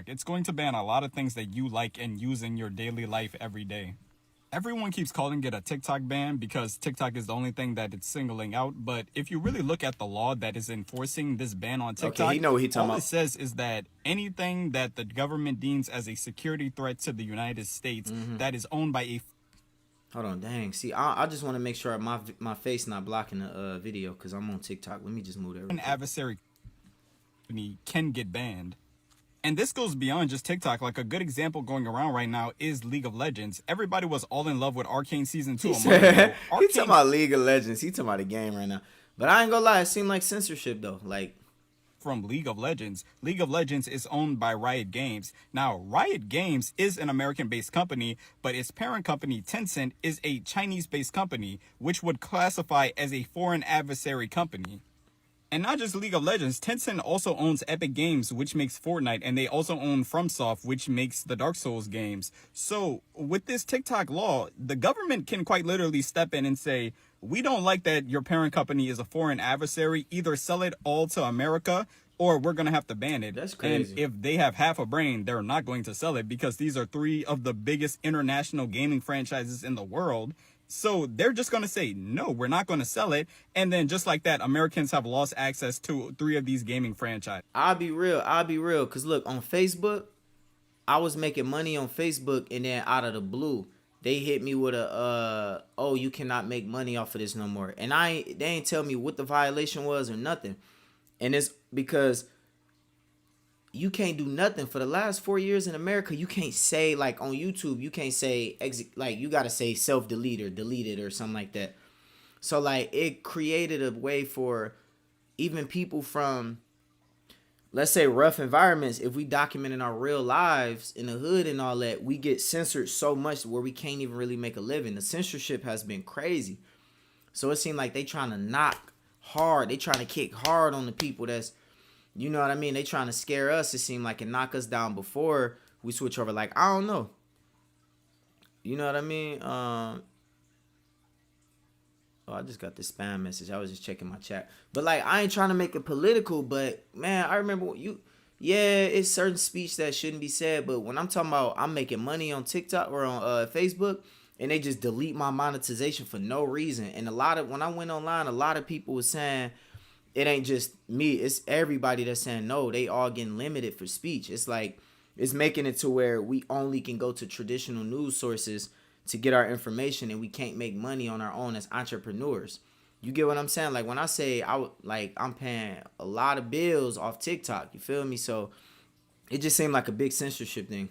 It's going to ban a lot of things that you like and use in your daily life every day. Everyone keeps calling it a TikTok ban because TikTok is the only thing that it's singling out. But if you really look at the law that is enforcing this ban on Okay, TikTok, he know what he talking all it about. says is that anything that the government deems as a security threat to the United States that is owned by a Hold on, dang. See, I just want to make sure my face not blocking the video because I'm on TikTok. Let me just move that real foreign quick. adversary company can get banned. And this goes beyond just TikTok. Like a good example going around right now is League of Legends. Everybody was all in love with Arcane Season 2 He a month ago. said he talking Arcane about League of Legends. He talking about the game right now. But I ain't gonna lie, it seemed like censorship though. Like, from League of Legends. League of Legends is owned by Riot Games. Now, Riot Games is an American-based company, but its parent company, Tencent, is a Chinese-based company, which would classify as a foreign adversary company. And not just League of Legends, Tencent also owns Epic Games, which makes Fortnite, and they also own FromSoft, which makes the Dark Souls games. So with this TikTok law, the government can quite literally step in and say, we don't like that your parent company is a foreign adversary. Either sell it all to America or we're going to have to ban it. That's crazy. And if they have half a brain, they're not going to sell it because these are three of the biggest international gaming franchises in the world. So they're just going to say, no, we're not going to sell it. And then just like that, Americans have lost access to three of these gaming franchises. I'll be real. Cause look, on Facebook, I was making money on Facebook, and then out of the blue, they hit me with a oh, you cannot make money off of this no more. And they ain't tell me what the violation was or nothing. And it's because you can't do nothing for the last 4 years in America. You can't say, like, on YouTube, you can't say like, you gotta say self-delete or delete it or something like that. So like, it created a way for even people from, let's say, rough environments. If we document in our real lives in the hood and all that, we get censored so much where we can't even really make a living. The censorship has been crazy. So it seemed like they trying to knock hard. They trying to kick hard on the people that's, you know what I mean? They trying to scare us, it seemed like, and knock us down before we switch over. Like, I don't know. You know what I mean? Oh, I just got this spam message. I was just checking my chat. But, like, I ain't trying to make it political, but, man, I remember yeah, it's certain speech that shouldn't be said, but when I'm talking about I'm making money on TikTok or on Facebook, and they just delete my monetization for no reason. And when I went online, a lot of people was saying, it ain't just me, it's everybody that's saying no, they all getting limited for speech. It's like, it's making it to where we only can go to traditional news sources to get our information, and we can't make money on our own as entrepreneurs. You get what I'm saying? Like, when I say I'm paying a lot of bills off TikTok, you feel me? So it just seemed like a big censorship thing.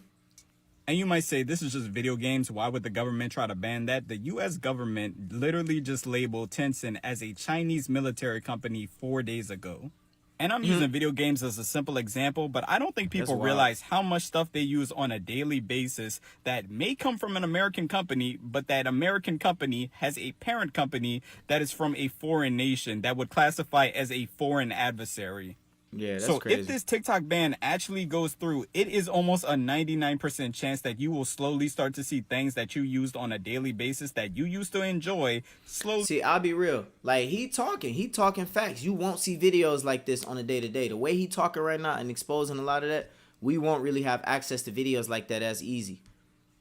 And you might say, this is just video games. Why would the government try to ban that? The U.S. government literally just labeled Tencent as a Chinese military company 4 days ago. And I'm using video games as a simple example, but I don't think people realize how much stuff they use on a daily basis that may come from an American company, but that American company has a parent company that is from a foreign nation that would classify as a foreign adversary. Yeah, that's so crazy. If this TikTok ban actually goes through, it is almost a 99% chance that you will slowly start to see things that you used on a daily basis that you used to enjoy slowly. See, I'll be real. Like, he talking facts. You won't see videos like this on a day-to-day. The way he talking right now and exposing a lot of that, we won't really have access to videos like that as easy.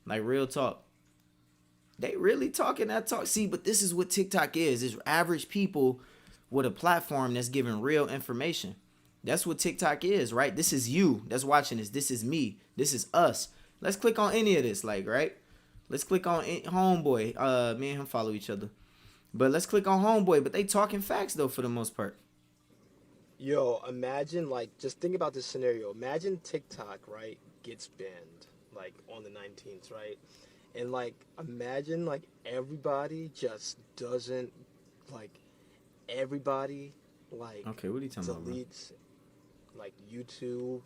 Like, real talk. They really talking that talk. See, but this is what TikTok is. It's average people with a platform that's giving real information. That's what TikTok is, right? This is you that's watching this. This is me. This is us. Let's click on any of this, like, right? Let's click on Homeboy. Me and him follow each other. But let's click on Homeboy. But they talking facts, though, for the most part. Yo, imagine, like, just think about this scenario. Imagine TikTok, right, gets banned, like, on the 19th, right? And, like, imagine, like, everybody just doesn't, like, everybody, like, okay, what are you talking about, bro? deletes, like, YouTube,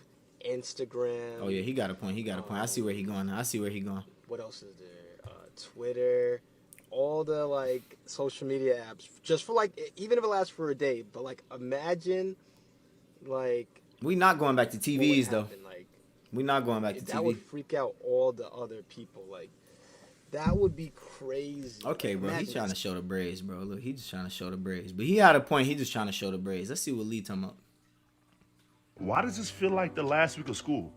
Instagram. Oh, yeah, he got a point. I see where he going. What else is there? Twitter, all the, like, social media apps. Just for, like, even if it lasts for a day. But, like, imagine, like... We not going back to TVs, though. Like, we not going back to that TV. would freak out all the other people. Like, that would be crazy. Okay, like, bro, he's trying to show the braids, bro. Look, he's just trying to show the braids. But he had a point. He just trying to show the braids. Let's see what Lee talking about. Why does this feel like the last week of school?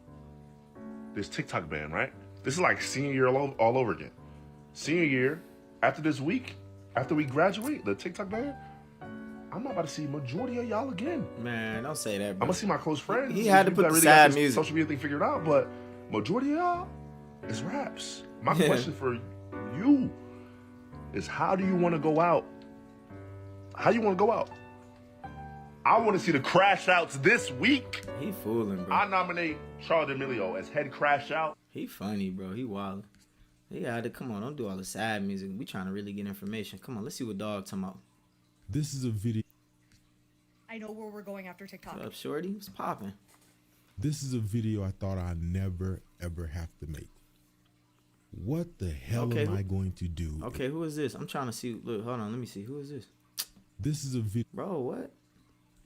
this TikTok ban, right? This is like senior year all over again. Senior year, after this week, after we graduate, the TikTok ban, I'm not about to see majority of y'all again. Man, don't say that, I'm bro. gonna see my close friends. He had to people put that the got sad this music. social media thing figured out, but majority of y'all is raps. My question for you is, how do you want to go out? How you want to go out? I want to see the crash outs this week. He fooling, bro. I nominate Charlie D'Amelio as head crash out. He funny, bro. He wild. He had to come on. Don't do all the sad music. We trying to really get information. Come on, let's see what dog talking about. This is a video. I know where we're going after TikTok. What up, shorty? What's popping? This is a video I thought I'd never ever have to make. What the hell Okay, am I going to do? Okay, who is this? I'm trying to see. Look, hold on. Let me see. Who is this? This is a video. Bro, what?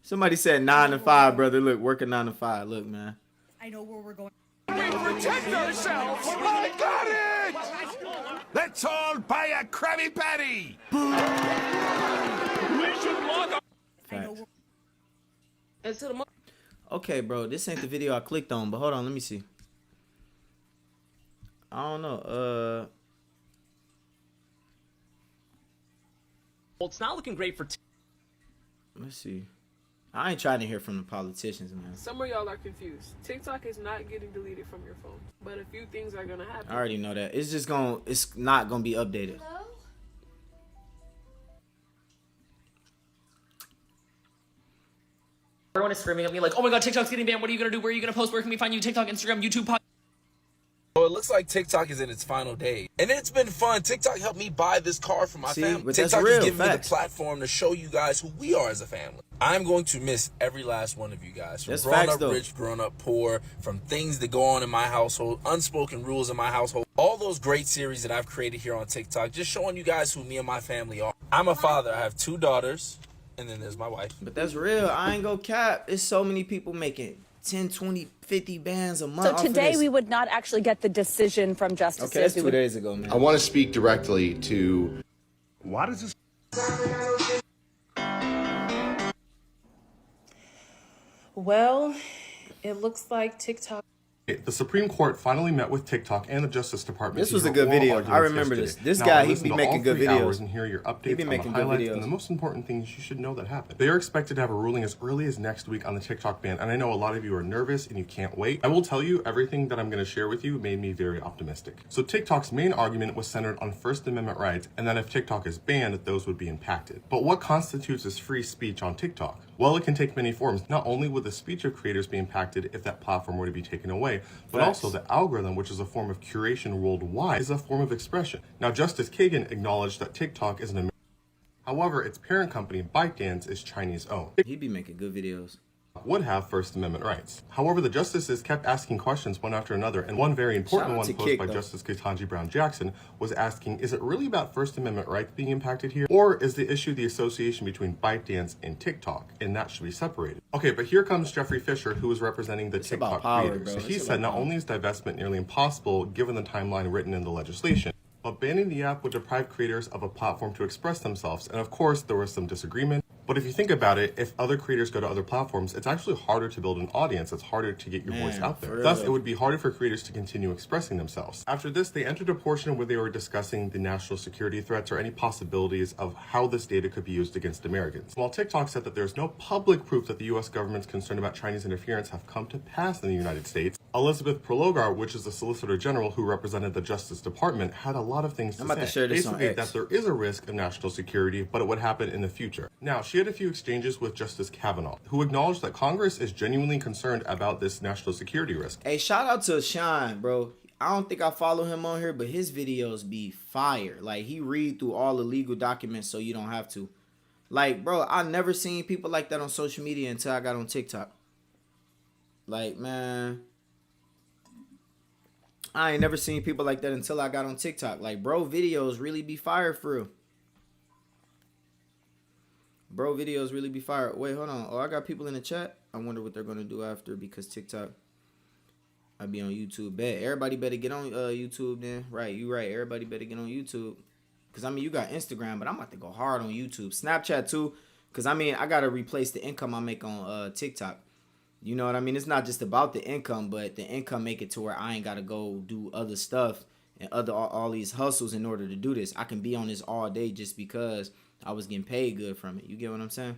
Somebody said 9 to 5, brother. Look, working 9 to 5. Look, man. I know where we're going. Protect ourselves! I got it! Let's all buy a Krabby Patty! Facts. Into the Okay, bro. This ain't the video I clicked on, but hold on. Let me see. I don't know. Well, it's not looking great for Let's see. I ain't trying to hear from the politicians, man. Some of y'all are confused. TikTok is not getting deleted from your phone, but a few things are gonna happen. I already know that. It's not gonna be updated. Everyone is screaming at me like, oh my god, TikTok's getting banned. What are you gonna do? Where are you gonna post? Where can we find you? TikTok, Instagram, YouTube, podcast. So it looks like TikTok is in its final day. And it's been fun. TikTok helped me buy this car for my family. But that's TikTok real, is giving me the facts. platform to show you guys who we are as a family. I'm going to miss every last one of you guys. From That's growing facts, up though. rich, growing up poor, from things that go on in my household, unspoken rules in my household, all those great series that I've created here on TikTok, just showing you guys who me and my family are. I'm a father. I have 2 daughters, and then there's my wife. But that's real. I ain't gonna cap. There's so many people making 10, 20, 50 bands a month. So off of today this. we would not actually get the decision from justices. Okay, that's We 2 would- days ago, man. I want to speak directly to. Why does this? Well, it looks like TikTok. The Supreme Court finally met with TikTok and the Justice Department. This to was hear a good oral video. I arguments remember yesterday. this. This Now, guy, I he listened be to making all good 3 videos. hours and hear your updates be on making the good highlights videos. and the most important things you should know that happened. They are expected to have a ruling as early as next week on the TikTok ban, and I know a lot of you are nervous and you can't wait. I will tell you, everything that I'm going to share with you made me very optimistic. So TikTok's main argument was centered on First Amendment rights, and that if TikTok is banned, those would be impacted. But what constitutes as free speech on TikTok? Well, it can take many forms. Not only would the speech of creators be impacted if that platform were to be taken away, but Facts. also the algorithm, which is a form of curation worldwide, is a form of expression. Now, Justice Kagan acknowledged that TikTok is an American. However, its parent company, ByteDance, is Chinese owned. He be making good videos. Would have First Amendment rights. However, the justices kept asking questions one after another, and one very important Shout out one to posed Kick, by though. Justice Ketanji Brown Jackson was asking, is it really about First Amendment rights being impacted here? Or is the issue the association between ByteDance and TikTok, and that should be separated? Okay, but here comes Jeffrey Fisher, who is representing the It's TikTok about power, creators. bro. So he It's said about not power. only is divestment nearly impossible given the timeline written in the legislation, but banning the app would deprive creators of a platform to express themselves. And of course, there was some disagreement. But if you think about it, if other creators go to other platforms, it's actually harder to build an audience. It's harder to get your voice out there. for Thus, real. it would be harder for creators to continue expressing themselves. After this, they entered a portion where they were discussing the national security threats or any possibilities of how this data could be used against Americans. While TikTok said that there's no public proof that the U.S. government's concern about Chinese interference have come to pass in the United States, Elizabeth Prologar, which is the Solicitor General who represented the Justice Department, had a lot of things to I'm say. about to share this on Basically, X. that there is a risk of national security, but it would happen in the future. Now, she had a few exchanges with Justice Kavanaugh, who acknowledged that Congress is genuinely concerned about this national security risk. Hey, shout out to Shine, bro. I don't think I follow him on here, but his videos be fire. Like, he read through all the legal documents so you don't have to. Like, bro, I never seen people like that on social media until I got on TikTok. Like, man, I ain't never seen people like that until I got on TikTok. Like, bro, videos really be fire for real. Bro, videos really be fire. Wait, hold on. Oh, I got people in the chat. I wonder what they're going to do after because TikTok, I be on YouTube. Bet. Everybody better get on YouTube then. Right, you right. Everybody better get on YouTube. Because, I mean, you got Instagram, but I'm about to go hard on YouTube. Snapchat, too. Because, I mean, I got to replace the income I make on TikTok. You know what I mean? It's not just about the income, but the income make it to where I ain't gotta go do other stuff and all these hustles in order to do this. I can be on this all day just because I was getting paid good from it. You get what I'm saying?